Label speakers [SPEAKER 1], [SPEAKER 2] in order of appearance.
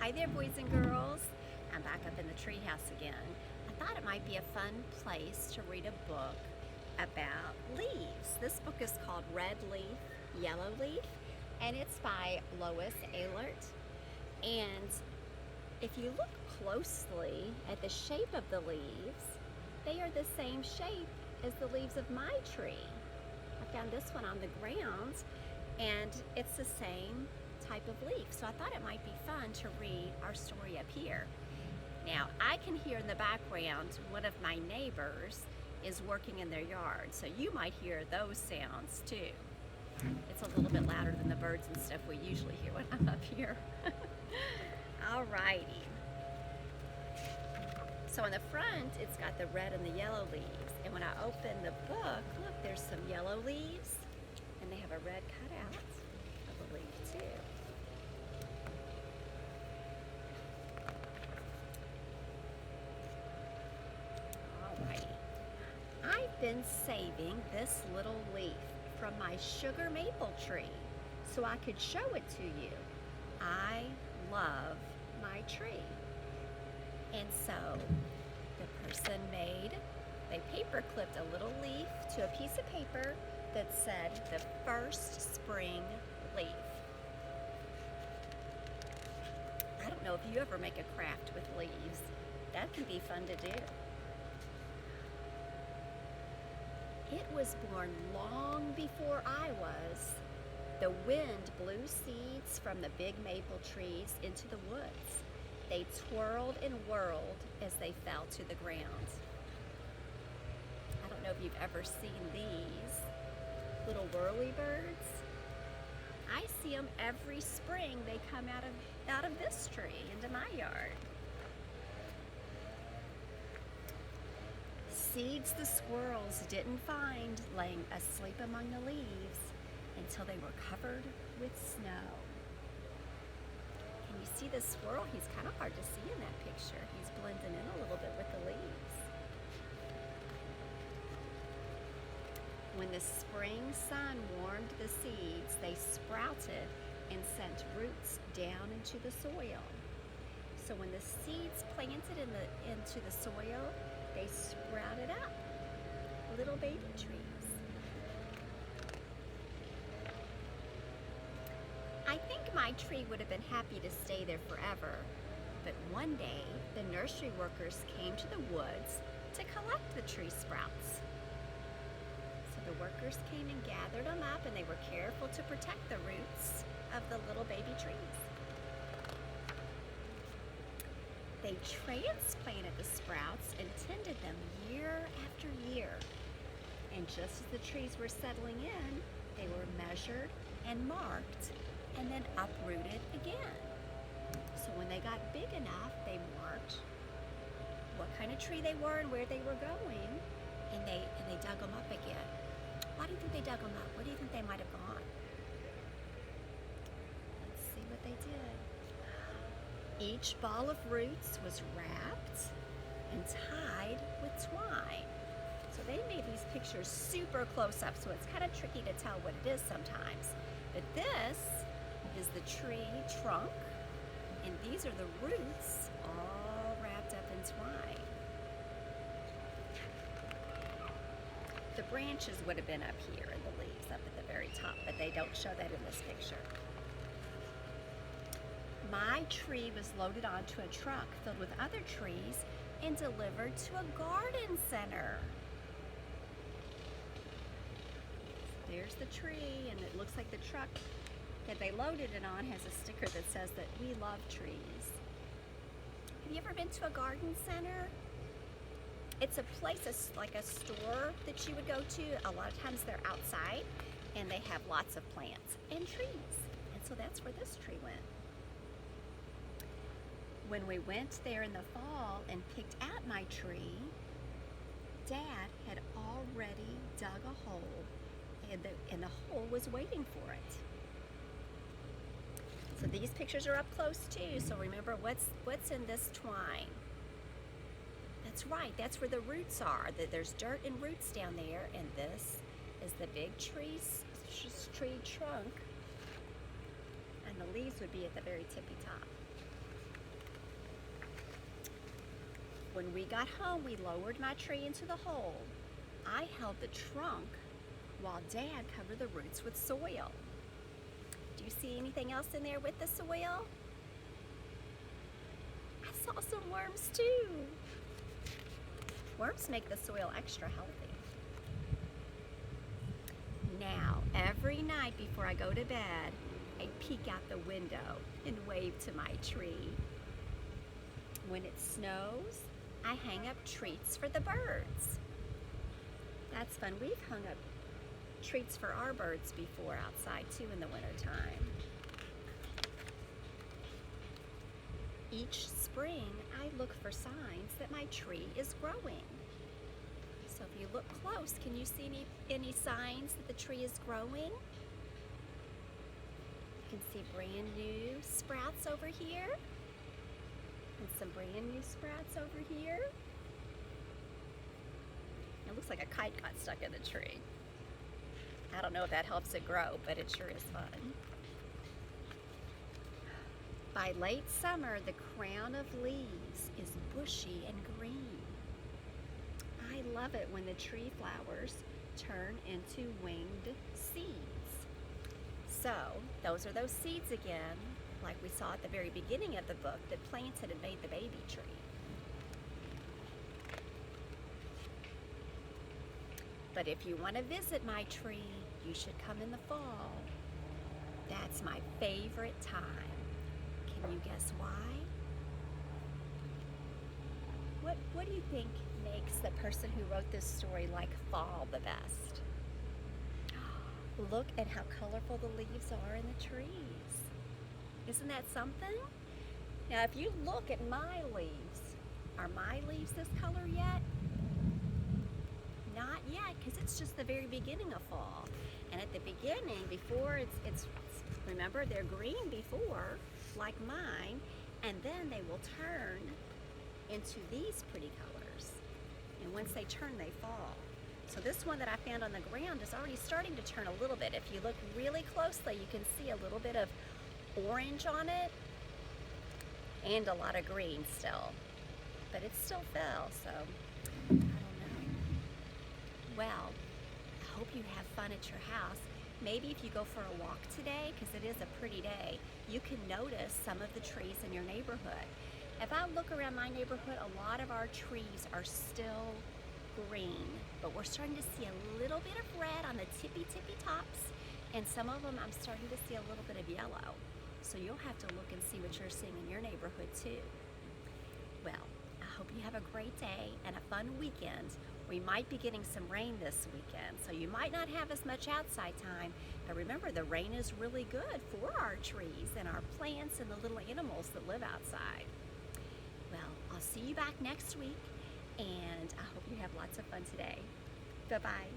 [SPEAKER 1] Hi there, boys and girls. I'm back up in the treehouse again. I thought it might be a fun place to read a book about leaves. This book is called Red Leaf, Yellow Leaf, and it's by Lois Ehlert. And if you look closely at the shape of the leaves, they are the same shape as the leaves of my tree. I found this one on the ground, and it's the same type of leaf. So I thought it might be fun to read our story up here. Now, I can hear in the background one of my neighbors is working in their yard, so you might hear those sounds too. It's a little bit louder than the birds and stuff we usually hear when I'm up here. Alrighty. So on the front, it's got the red and the yellow leaves. And when I open the book, look, there's some yellow leaves, and they have a red cutout of a leaf too. Alrighty. I've been saving this little leaf from my sugar maple tree so I could show it to you. I love my tree. And so the person they paper clipped a little leaf to a piece of paper that said the first spring leaf. I don't know if you ever make a craft with leaves. That can be fun to do. It was born long before I was. The wind blew seeds from the big maple trees into the woods. They twirled and whirled as they fell to the ground. I don't know if you've ever seen these little whirly birds. I see them every spring. They come out of this tree into my yard. Seeds the squirrels didn't find laying asleep among the leaves until they were covered with snow. Can you see the squirrel? He's kind of hard to see in that picture. He's blending in a little bit with the leaves. When the spring sun warmed the seeds, they sprouted and sent roots down into the soil. So when the seeds planted into the soil, they sprouted up, little baby trees. I think my tree would have been happy to stay there forever, but one day the nursery workers came to the woods to collect the tree sprouts. So the workers came and gathered them up, and they were careful to protect the roots of the little baby trees. They transplanted the sprouts and tended them year after year. And just as the trees were settling in, they were measured and marked and then uprooted again. So when they got big enough, they marked what kind of tree they were and where they were going, and they dug them up again. Why do you think they dug them up? Where do you think they might have gone? Let's see what they did. Each ball of roots was wrapped and tied with twine. So they made these pictures super close up, so it's kind of tricky to tell what it is sometimes. But this is the tree trunk, and these are the roots all wrapped up in twine. The branches would have been up here and the leaves up at the very top, but they don't show that in this picture. My tree was loaded onto a truck filled with other trees and delivered to a garden center. So there's the tree, and it looks like the truck that they loaded it on has a sticker that says that we love trees. Have you ever been to a garden center? It's a place, it's like a store that you would go to. A lot of times they're outside, and they have lots of plants and trees. And so that's where this tree went. When we went there in the fall and picked out my tree, Dad had already dug a hole, and the hole was waiting for it. So these pictures are up close too, so remember what's in this twine. That's right, that's where the roots are. There's dirt and roots down there, and this is the big tree trunk, and the leaves would be at the very tippy top. When we got home, we lowered my tree into the hole. I held the trunk while Dad covered the roots with soil. Do you see anything else in there with the soil? I saw some worms too. Worms make the soil extra healthy. Now, every night before I go to bed, I peek out the window and wave to my tree. When it snows, I hang up treats for the birds. That's fun. We've hung up treats for our birds before outside too in the wintertime. Each spring, I look for signs that my tree is growing. So if you look close, can you see any signs that the tree is growing? You can see brand new sprouts over here. And some brand new sprouts over here. It looks like a kite got stuck in the tree. I don't know if that helps it grow, but it sure is fun. By late summer, the crown of leaves is bushy and green. I love it when the tree flowers turn into winged seeds. So, those are those seeds again, like we saw at the very beginning of the book, that planted and made the baby tree. But if you want to visit my tree, you should come in the fall. That's my favorite time. Can you guess why? What do you think makes the person who wrote this story like fall the best? Look at how colorful the leaves are in the trees. Isn't that something? Now, if you look at my leaves, are my leaves this color yet? Not yet, because it's just the very beginning of fall. And at the beginning, before it's remember, they're green before, like mine, and then they will turn into these pretty colors. And once they turn, they fall. So this one that I found on the ground is already starting to turn a little bit. If you look really closely, you can see a little bit of orange on it and a lot of green still. But it still fell, so I don't know. Well, I hope you have fun at your house. Maybe if you go for a walk today, because it is a pretty day, you can notice some of the trees in your neighborhood. If I look around my neighborhood, a lot of our trees are still green, but we're starting to see a little bit of red on the tippy tops, and some of them I'm starting to see a little bit of yellow. So you'll have to look and see what you're seeing in your neighborhood too. Well, I hope you have a great day and a fun weekend. We might be getting some rain this weekend, so you might not have as much outside time, but remember, the rain is really good for our trees and our plants and the little animals that live outside. Well, I'll see you back next week, and I hope you have lots of fun today. Bye-bye.